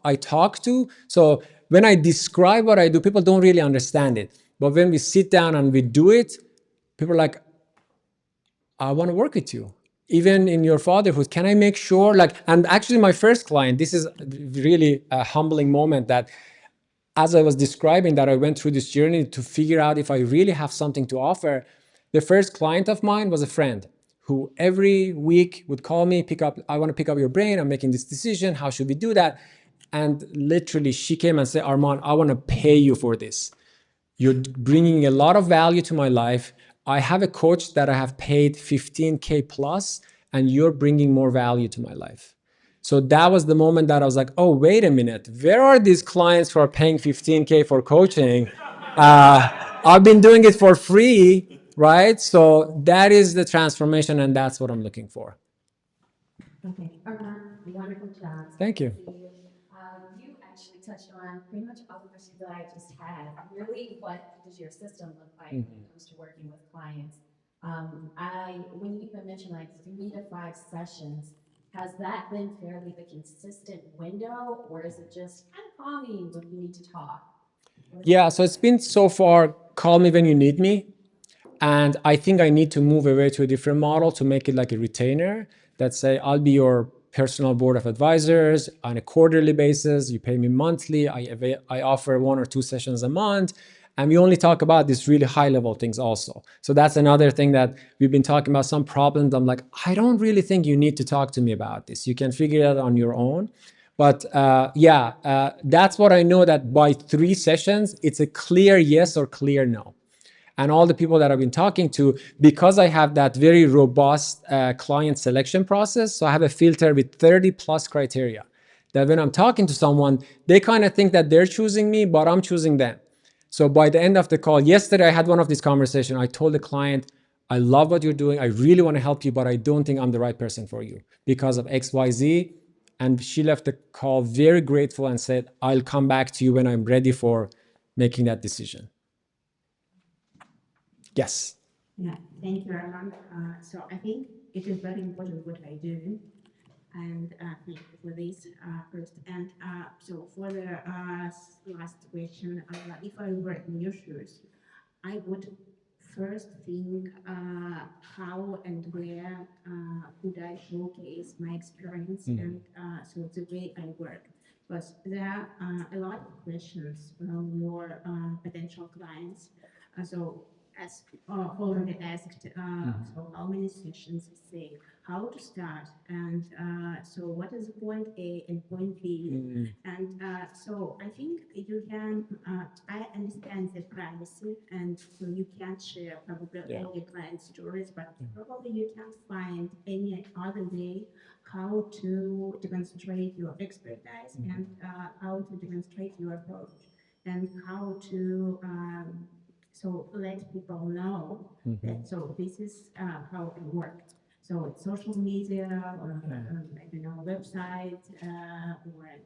I talk to, so when I describe what I do, people don't really understand it. But when we sit down and we do it, people are like, I want to work with you. Even in your fatherhood, can I make sure, and actually my first client, this is really a humbling moment that as I was describing that I went through this journey to figure out if I really have something to offer, the first client of mine was a friend who every week would call me, I want to pick up your brain, I'm making this decision, how should we do that? And literally she came and said, Arman, I want to pay you for this. You're bringing a lot of value to my life. I have a coach that I have paid 15K plus, and you're bringing more value to my life. So that was the moment that I was like, oh, wait a minute. Where are these clients who are paying 15K for coaching? I've been doing it for free, right? So that is the transformation, and that's what I'm looking for. Okay, Arman, wonderful job. Thank you. You actually touched on pretty much all the questions that I just had. Really, what does your system look like when it comes to working with clients? When you even mentioned like 3 to 5 sessions, has that been fairly the consistent window, or is it just kind of call me when you need to talk? Yeah, so it's been so far, call me when you need me. And I think I need to move away to a different model to make it like a retainer that say, I'll be your personal board of advisors on a quarterly basis. You pay me monthly. I offer 1 or 2 sessions a month. And we only talk about these really high level things also. So that's another thing that we've been talking about, some problems. I'm like, I don't really think you need to talk to me about this. You can figure it out on your own. But that's what I know, that by 3 sessions, it's a clear yes or clear no. And all the people that I've been talking to, because I have that very robust client selection process, so I have a filter with 30 plus criteria, that when I'm talking to someone, they kind of think that they're choosing me, but I'm choosing them. So by the end of the call, yesterday I had one of these conversations. I told the client, I love what you're doing. I really want to help you, but I don't think I'm the right person for you because of X, Y, Z. And she left the call very grateful and said, I'll come back to you when I'm ready for making that decision. Yes. Yeah, thank you, Arman. So I think it is very important what I do, and thank you for this first. And so for the last question, if I were in your shoes, I would first think how and where could I showcase my experience and so the way I work. Because there are a lot of questions from your potential clients. So as already asked, so how many sessions is there, how to start, and so what is point A and point B, and so I think you can. I understand the privacy, and so you can't share probably all your client stories, but probably you can find any other way how to demonstrate your expertise and how to demonstrate your approach and how to so let people know that so this is how it works. So it's social media or I don't know website or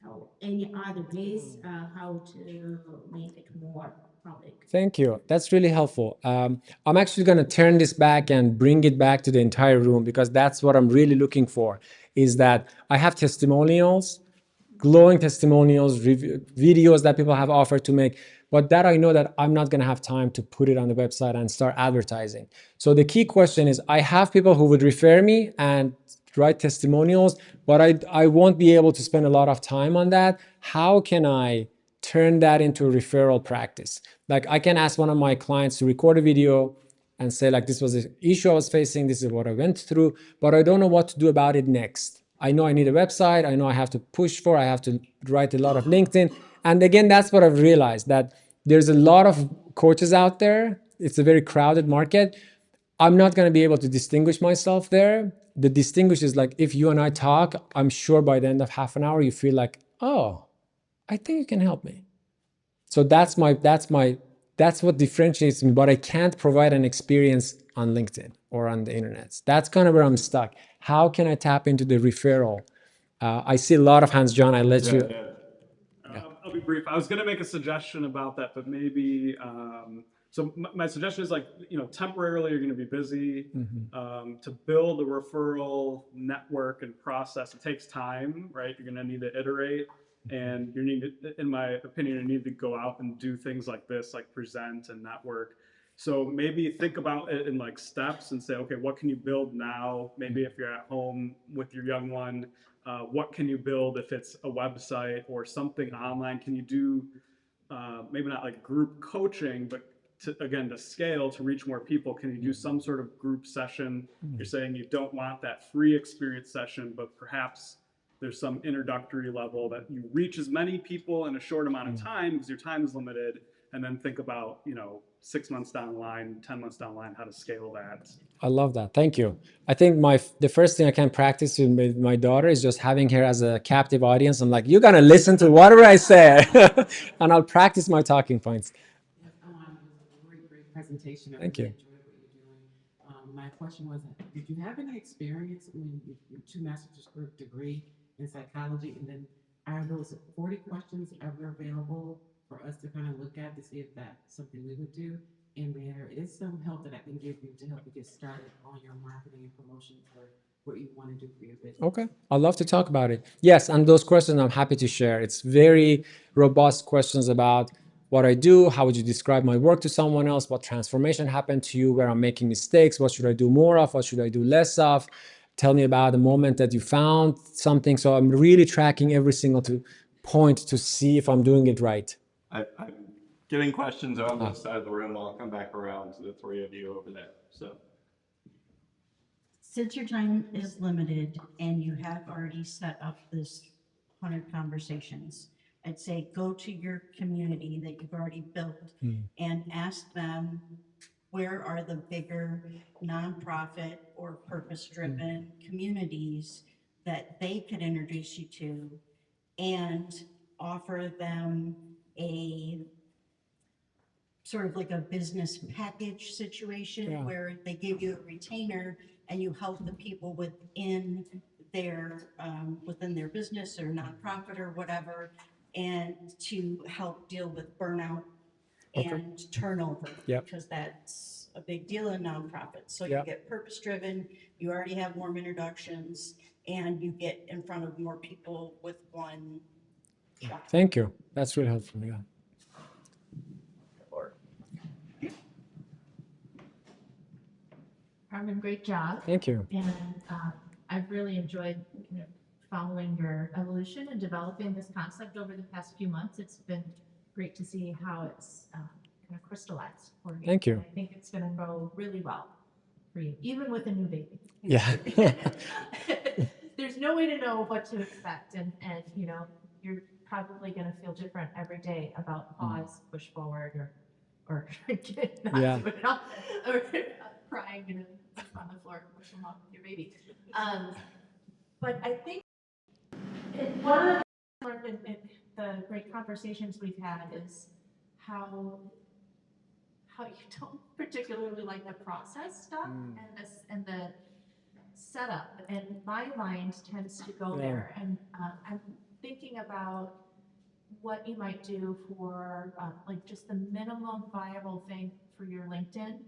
so any other ways how to make it more public. Thank you. That's really helpful. I'm actually going to turn this back and bring it back to the entire room, because that's what I'm really looking for, is that I have testimonials, glowing testimonials, videos that people have offered to make, but that I know that I'm not going to have time to put it on the website and start advertising. So the key question is, I have people who would refer me and write testimonials, but I won't be able to spend a lot of time on that. How can I turn that into a referral practice? Like, I can ask one of my clients to record a video and say, like, this was the issue I was facing, this is what I went through, but I don't know what to do about it next. I know I need a website, I know I have to push for, I have to write a lot of LinkedIn. And again, that's what I've realized, that there's a lot of coaches out there. It's a very crowded market. I'm not going to be able to distinguish myself there. The distinguish is like, if you and I talk, I'm sure by the end of half an hour, you feel like, oh, I think you can help me. So that's what differentiates me, but I can't provide an experience on LinkedIn or on the internet. That's kind of where I'm stuck. How can I tap into the referral? I see a lot of hands, John. I let you. I'll be brief. I was going to make a suggestion about that, but maybe, so my suggestion is, like, temporarily you're going to be busy. To build a referral network and process, it takes time, right? You're going to need to iterate, and you need to, in my opinion, you need to go out and do things like this, like present and network. So maybe think about it in like steps and say, okay, what can you build now? Maybe if you're at home with your young one, what can you build if it's a website or something online? Can you do maybe not like group coaching, but to scale, to reach more people? Can you do some sort of group session? You're saying you don't want that free experience session, but perhaps there's some introductory level that you reach as many people in a short amount of time because your time is limited, and then think about, 6 months down the line, 10 months down the line, how to scale that. I love that. Thank you. I think the first thing I can practice with my daughter is just having her as a captive audience. I'm like, you're going to listen to whatever I say, and I'll practice my talking points. Great presentation. I Thank really you. enjoyed what you're doing. My question was, did you have any experience when your 2 master's degree in psychology, and then are those 40 questions ever available for us to kind of look at to see if that's something we would do? And there is some help that I can give you to help you get started on your marketing and promotion for what you want to do for your business. Okay, I'd love to talk about it. Yes, and those questions I'm happy to share. It's very robust questions about what I do, how would you describe my work to someone else, what transformation happened to you, where I'm making mistakes, what should I do more of, what should I do less of, tell me about the moment that you found something. So I'm really tracking every single point to see if I'm doing it right. I'm getting questions on this side of the room. I'll come back around to the three of you over there. So, since your time is limited and you have already set up this 100 conversations, I'd say go to your community that you've already built and ask them, where are the bigger nonprofit or purpose-driven communities that they could introduce you to, and offer them a sort of like a business package situation where they give you a retainer and you help the people within within their business or nonprofit or whatever, and to help deal with burnout and turnover. Yep. Because that's a big deal in nonprofits. So you Yep. get purpose-driven, you already have warm introductions, and you get in front of more people with one shot. Thank you. That's really helpful. Yeah. Arman, great job. Thank you. And I've really enjoyed following your evolution and developing this concept over the past few months. It's been great to see how it's kind of crystallized for you. Thank you. And I think it's going to go really well for you, even with a new baby. Yeah. There's no way to know what to expect, and you're probably going to feel different every day about pause, push forward, or not Yeah. do it at all, or crying on the floor, push them off with your baby. But I think one of the great conversations we've had is how you don't particularly like the process stuff and the setup, and my mind tends to go there. And I'm thinking about what you might do for like just the minimum viable thing for your LinkedIn.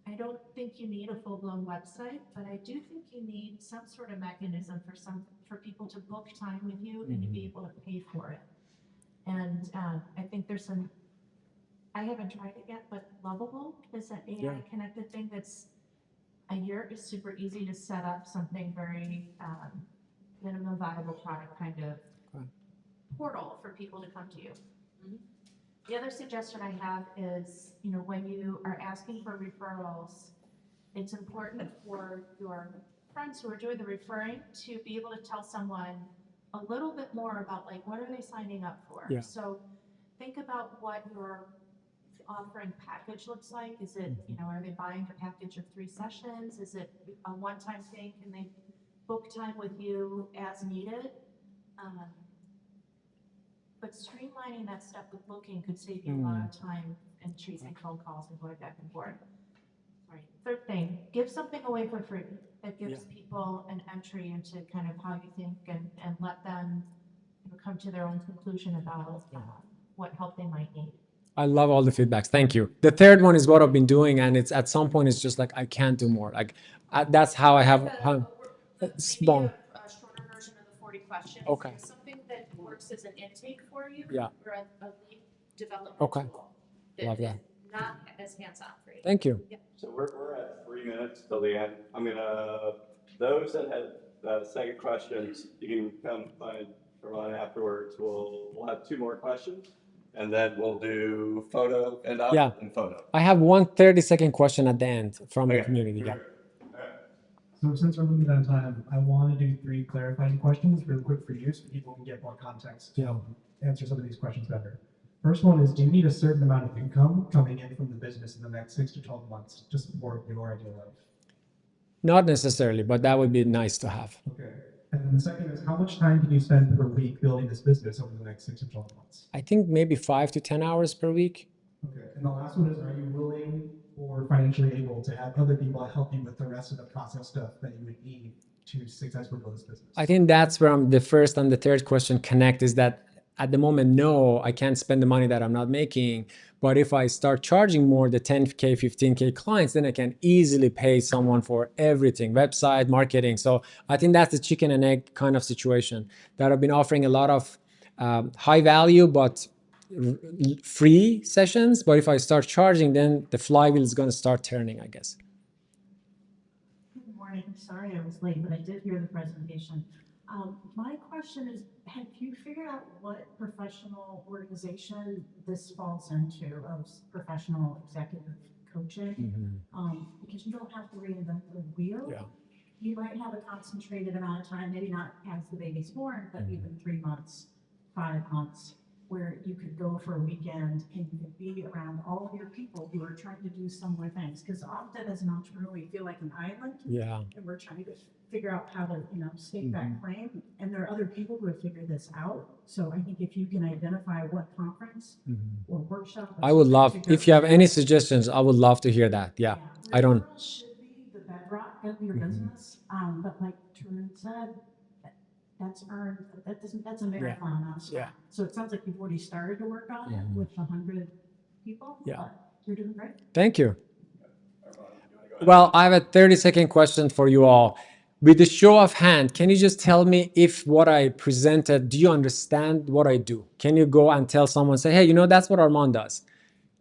I don't think you need a full-blown website, but I do think you need some sort of mechanism for people to book time with you and to be able to pay for it. And I think there's I haven't tried it yet, but Lovable is an AI connected thing that's a year. Is super easy to set up something very minimum viable product kind of portal for people to come to you. The other suggestion I have is, when you are asking for referrals, it's important for your friends who are doing the referring to be able to tell someone a little bit more about what are they signing up for. Yeah. So think about what your offering package looks like. Is it, are they buying a package of 3 sessions? Is it a one-time thing? Can they book time with you as needed? But streamlining that step with booking could save you a lot of time and chasing phone calls and going back and forth. Sorry. Third thing, give something away for free that gives people an entry into kind of how you think, and let them come to their own conclusion about what help they might need. I love all the feedbacks. Thank you. The third one is what I've been doing, and it's at some point it's just like I can't do more. That's how I have. Small. Maybe a shorter version of the 40 questions. Okay. Something that works as an intake for you. Yeah. Or a lead development Okay. tool. Love that. Not as hands-on for you. Thank you. Yeah. So we're at 3 minutes till the end. I'm gonna, those that had second questions, you can come find Arman afterwards. We'll have 2 more questions, and then we'll do photo and photo. I have one 30-second question at the end from the community. Yeah. So since we're limited on time, I want to do 3 clarifying questions real quick for you so people can get more context to answer some of these questions better. First one is, do you need a certain amount of income coming in from the business in the next 6 to 12 months, just for your ideal life? Not necessarily, but that would be nice to have. Okay. And then the second is, how much time can you spend per week building this business over the next 6 to 12 months? I think maybe 5 to 10 hours per week. Okay. And the last one is, are you willing or financially able to have other people help you with the rest of the process stuff that you would need to successfully build this business? I think that's where the first and the third question connect, is that at the moment, no, I can't spend the money that I'm not making. But if I start charging more, the 10K, 15K clients, then I can easily pay someone for everything, website, marketing. So I think that's the chicken and egg kind of situation that I've been offering a lot of high value, but free sessions. But if I start charging, then the flywheel is going to start turning, I guess. Good morning. Sorry I was late, but I did hear the presentation. My question is, have you figured out what professional organization this falls into, of professional executive coaching? Because you don't have to reinvent the wheel. Yeah. You might have a concentrated amount of time, maybe not as the baby's born, but even 3 months, 5 months, where you could go for a weekend and you could be around all of your people who are trying to do similar things. Because often as an entrepreneur, we feel like an island. Yeah. And we're trying to figure out how to, stake that claim. And there are other people who have figured this out. So I think if you can identify what conference or workshop. I would love, if you have any suggestions, I would love to hear that. Yeah. I don't. Should be the bedrock of your business. But like Tarun said, that's earned, that's a marathon, not a sprint. Yeah. So it sounds like you've already started to work on it with 100 people. Yeah. But you're doing great. Thank you. Well, I have a 30-second question for you all. With the show of hand, can you just tell me if what I presented, do you understand what I do? Can you go and tell someone, say, hey, you know, that's what Arman does.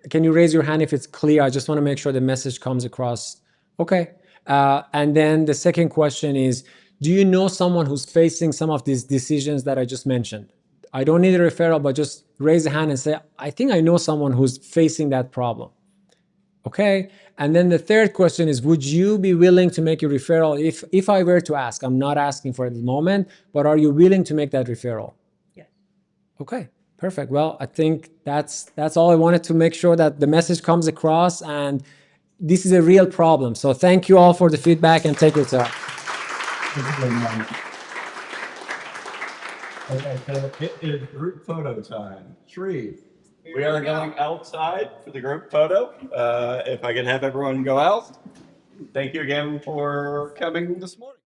Can you raise your hand if it's clear? I just want to make sure the message comes across. Okay. And then the second question is, do you know someone who's facing some of these decisions that I just mentioned? I don't need a referral, but just raise a hand and say, I think I know someone who's facing that problem. Okay. And then the third question is, would you be willing to make a referral if I were to ask? I'm not asking for it at the moment, but are you willing to make that referral? Yes. Okay. Perfect. Well, I think that's all I wanted to make sure that the message comes across, and this is a real problem. So thank you all for the feedback, and take your time. Okay, so it is group photo time. Shree, we are going outside for the group photo. If I can have everyone go out. Thank you again for coming this morning.